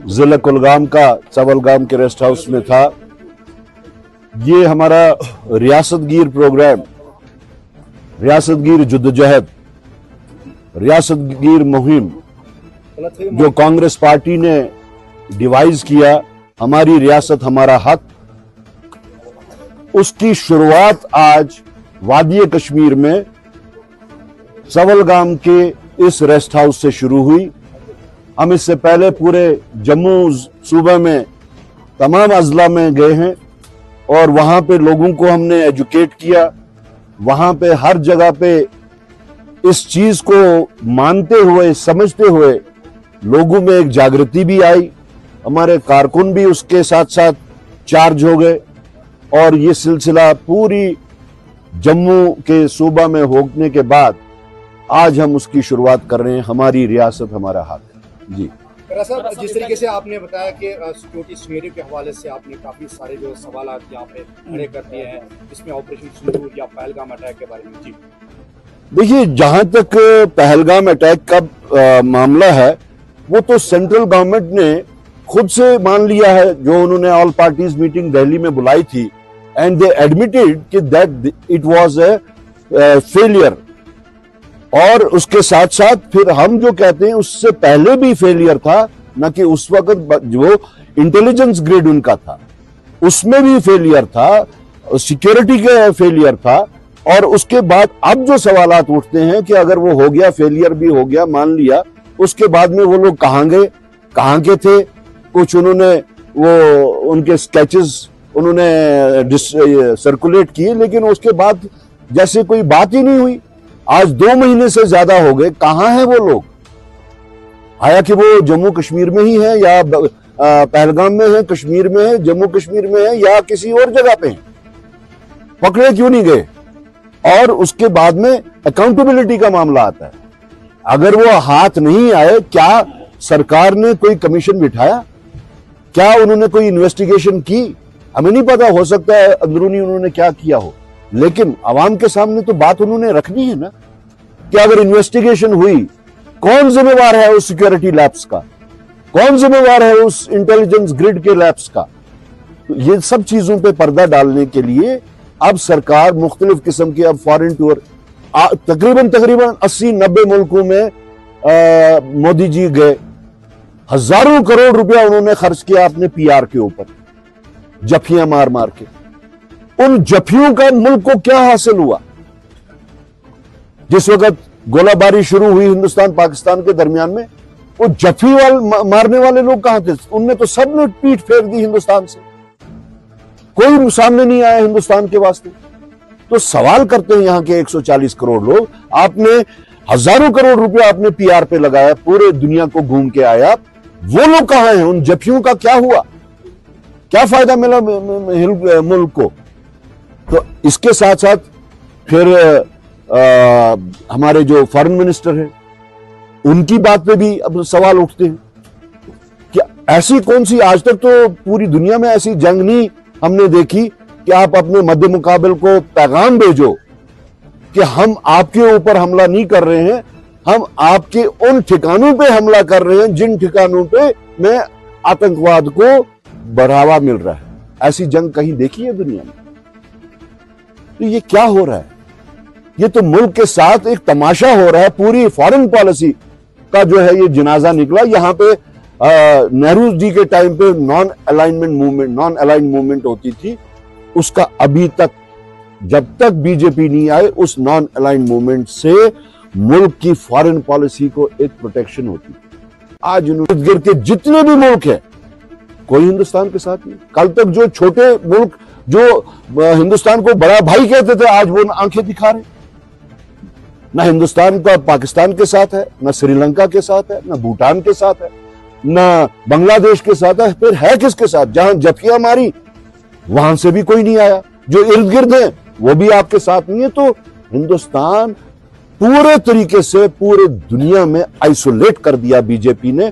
ضلع کلگام کا چولگام کے ریسٹ ہاؤس میں تھا۔ یہ ہمارا ریاست گیر پروگرام، ریاست گیر جدوجہد، ریاست گیر مہم جو کانگریس پارٹی نے ڈیوائز کیا، ہماری ریاست ہمارا حق، اس کی شروعات آج وادی کشمیر میں چولگام کے اس ریسٹ ہاؤس سے شروع ہوئی۔ ہم اس سے پہلے پورے جموں صوبہ میں تمام اضلاع میں گئے ہیں اور وہاں پہ لوگوں کو ہم نے ایجوکیٹ کیا، وہاں پہ ہر جگہ پہ اس چیز کو مانتے ہوئے سمجھتے ہوئے لوگوں میں ایک جاگرتی بھی آئی، ہمارے کارکن بھی اس کے ساتھ ساتھ چارج ہو گئے، اور یہ سلسلہ پوری جموں کے صوبہ میں ہونے کے بعد آج ہم اس کی شروعات کر رہے ہیں۔ ہماری ریاست ہمارا حق ہے۔ جی صاحب، جس طریقے سے آپ نے بتایا کہ سیکورٹی سنیریو کے حوالے سے آپ نے کافی سارے جو سوالات یہاں پہ کھڑے کر دیے ہیں، اس میں آپریشن سندور یا پہلگام اٹیک کے بارے میں۔ جی دیکھیے، جہاں تک پہلگام اٹیک کا معاملہ ہے، وہ تو سینٹرل گورنمنٹ نے خود سے مان لیا ہے، جو انہوں نے آل پارٹیز میٹنگ دہلی میں بلائی تھی، اینڈ دے ایڈمیٹڈ کہ that it was a failure, اور اس کے ساتھ ساتھ پھر ہم جو کہتے ہیں اس سے پہلے بھی فیلئر تھا، نہ کہ اس وقت جو انٹیلیجنس گریڈ ان کا تھا اس میں بھی فیلئر تھا، سیکیورٹی کا فیلئر تھا، اور اس کے بعد اب جو سوالات اٹھتے ہیں کہ اگر وہ ہو گیا، فیلئر بھی ہو گیا، مان لیا، اس کے بعد میں وہ لوگ کہاں گئے، کہاں کے تھے؟ کچھ انہوں نے وہ ان کے سکیچز انہوں نے سرکولیٹ کیے، لیکن اس کے بعد جیسے کوئی بات ہی نہیں ہوئی۔ آج 2 مہینے سے زیادہ ہو گئے، کہاں ہیں وہ لوگ؟ آیا کہ وہ جموں کشمیر میں ہی ہیں، یا پہلگام میں ہیں، کشمیر میں ہیں، جموں کشمیر میں ہیں، یا کسی اور جگہ پہ ہیں؟ پکڑے کیوں نہیں گئے؟ اور اس کے بعد میں اکاؤنٹیبلٹی کا معاملہ آتا ہے۔ اگر وہ ہاتھ نہیں آئے، کیا سرکار نے کوئی کمیشن بٹھایا؟ کیا انہوں نے کوئی انویسٹیگیشن کی؟ ہمیں نہیں پتا، ہو سکتا ہے اندرونی انہوں نے کیا کیا ہو، لیکن عوام کے سامنے تو بات انہوں نے رکھنی ہے نا، کہ اگر انویسٹیگیشن ہوئی، کون ذمہ دار ہے اس سیکیورٹی لیپس کا؟ کون ذمہ دار ہے اس انٹیلیجنس گریڈ کے لیپس کا؟ یہ سب چیزوں پہ پردہ ڈالنے کے لیے اب سرکار مختلف قسم کے اب فارن ٹور تقریباً 80-90 ملکوں میں مودی جی گئے، ہزاروں کروڑ روپیہ انہوں نے خرچ کیا اپنے پی آر کے اوپر، جفیاں مار مار کے۔ ان جفیوں کا ملک کو کیا حاصل ہوا؟ جس وقت گولہ باری شروع ہوئی ہندوستان پاکستان کے درمیان میں، وہ جفی مارنے والے لوگ کہاں تھے؟ ان نے تو سب نے پیٹ پھیر دی ہندوستان سے، کوئی سامنے نہیں آیا ہندوستان کے واسطے۔ تو سوال کرتے ہیں یہاں کے 140 کروڑ لوگ، آپ نے ہزاروں کروڑ روپیہ اپنے پی آر پہ لگایا، پورے دنیا کو گھوم کے آیا، وہ لوگ کہاں ہیں؟ ان جفیوں کا کیا ہوا؟ کیا فائدہ ملا ملک کو؟ تو اس کے ساتھ ساتھ پھر ہمارے جو فارن منسٹر ہیں، ان کی بات پہ بھی اب سوال اٹھتے ہیں کہ ایسی کون سی، آج تک تو پوری دنیا میں ایسی جنگ نہیں ہم نے دیکھی کہ آپ اپنے مد مقابل کو پیغام بھیجو کہ ہم آپ کے اوپر حملہ نہیں کر رہے ہیں، ہم آپ کے ان ٹھکانوں پہ حملہ کر رہے ہیں جن ٹھکانوں پہ میں آتنکواد کو بڑھاوا مل رہا ہے۔ ایسی جنگ کہیں دیکھی ہے دنیا میں؟ تو یہ کیا ہو رہا ہے؟ یہ تو ملک کے ساتھ ایک تماشا ہو رہا ہے۔ پوری فارن پالیسی کا جو ہے یہ جنازہ نکلا۔ یہاں پہ نہرو جی کے ٹائم پہ نان الائنڈ موومنٹ ہوتی تھی، اس کا ابھی تک جب تک بی جے پی نہیں آئے اس نان الائنڈ موومنٹ سے ملک کی فارن پالیسی کو ایک پروٹیکشن ہوتی تھی۔ آج ارد گرد کے جتنے بھی ملک ہیں، کوئی ہندوستان کے ساتھ نہیں۔ کل تک جو چھوٹے ملک جو ہندوستان کو بڑا بھائی کہتے تھے، آج وہ آنکھیں دکھا رہے ہیں۔ نہ ہندوستان کا پاکستان کے ساتھ ہے، نہ سری لنکا کے ساتھ ہے، نہ بھوٹان کے ساتھ ہے، نہ بنگلہ دیش کے ساتھ ہے، پھر ہے کس کے ساتھ؟ جہاں جفیاں ماری وہاں سے بھی کوئی نہیں آیا، جو ارد گرد ہیں وہ بھی آپ کے ساتھ نہیں ہے۔ تو ہندوستان پورے طریقے سے پورے دنیا میں آئسولیٹ کر دیا بی جے پی نے،